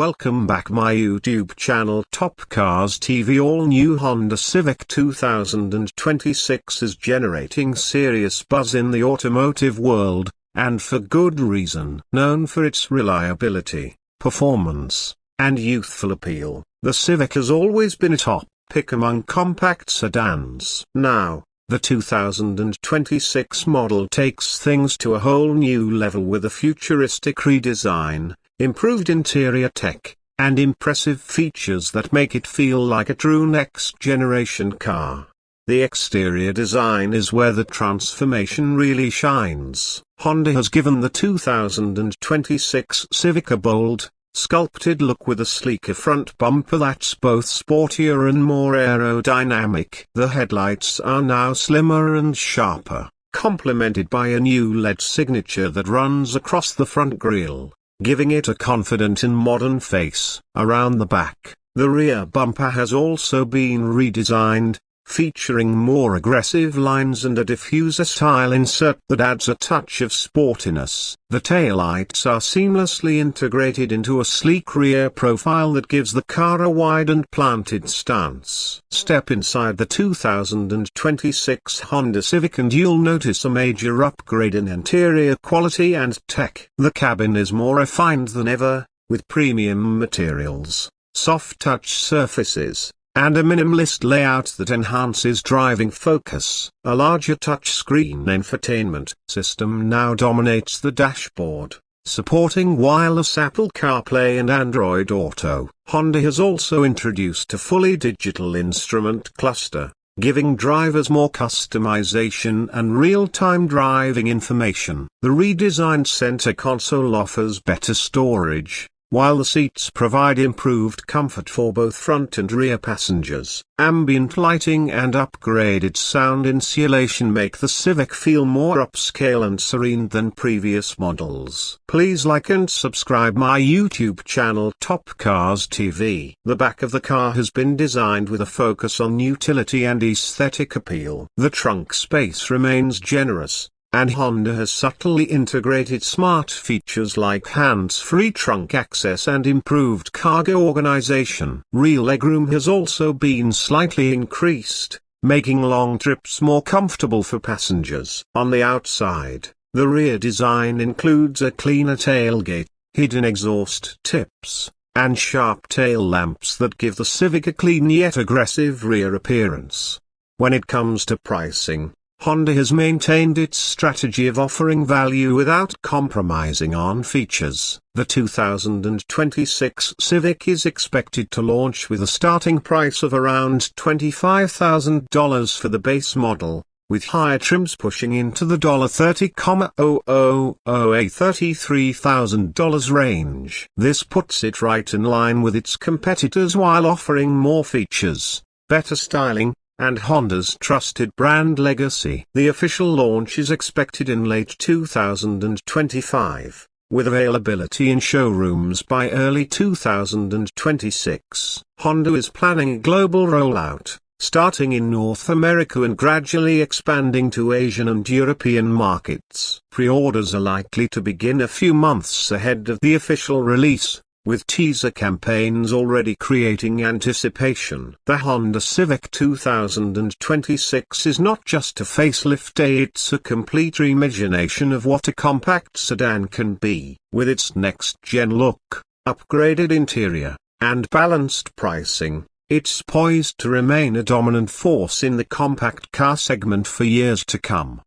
welcome back my YouTube channel Top Cars TV. All new Honda Civic 2026 is generating serious buzz in the automotive world, and for good reason. Known for its reliability, performance, and youthful appeal, the Civic has always been a top pick among compact sedans. Now, the 2026 model takes things to a whole new level with a futuristic redesign, improved interior tech, and impressive features that make it feel like a true next-generation car. The exterior design is where the transformation really shines. Honda has given the 2026 Civic a bold, sculpted look with a sleeker front bumper that's both sportier and more aerodynamic. The headlights are now slimmer and sharper, complemented by a new LED signature that runs across the front grille, giving it a confident and modern face. Around the back, the rear bumper has also been redesigned, featuring more aggressive lines and a diffuser-style insert that adds a touch of sportiness. The taillights are seamlessly integrated into a sleek rear profile that gives the car a wide and planted stance. Step inside the 2026 Honda Civic and you'll notice a major upgrade in interior quality and tech. The cabin is more refined than ever, with premium materials, soft touch surfaces, and a minimalist layout that enhances driving focus. A larger touchscreen infotainment system now dominates the dashboard, supporting wireless Apple CarPlay and Android Auto. Honda has also introduced a fully digital instrument cluster, giving drivers more customization and real-time driving information. The redesigned center console offers better storage, while the seats provide improved comfort for both front and rear passengers. Ambient lighting and upgraded sound insulation make the Civic feel more upscale and serene than previous models. Please like and subscribe my YouTube channel Top Cars TV. The back of the car has been designed with a focus on utility and aesthetic appeal. The trunk space remains generous, and Honda has subtly integrated smart features like hands-free trunk access and improved cargo organization. Rear legroom has also been slightly increased, making long trips more comfortable for passengers. On the outside, the rear design includes a cleaner tailgate, hidden exhaust tips, and sharp tail lamps that give the Civic a clean yet aggressive rear appearance. When it comes to pricing, Honda has maintained its strategy of offering value without compromising on features. The 2026 Civic is expected to launch with a starting price of around $25,000 for the base model, with higher trims pushing into the $30,000 $33,000 range. This puts it right in line with its competitors while offering more features, better styling, and Honda's trusted brand legacy. The official launch is expected in late 2025, with availability in showrooms by early 2026. Honda is planning a global rollout, starting in North America and gradually expanding to Asian and European markets. Pre-orders are likely to begin a few months ahead of the official release, with teaser campaigns already creating anticipation. The Honda Civic 2026 is not just a facelift, it's a complete reimagination of what a compact sedan can be. With its next-gen look, upgraded interior, and balanced pricing, it's poised to remain a dominant force in the compact car segment for years to come.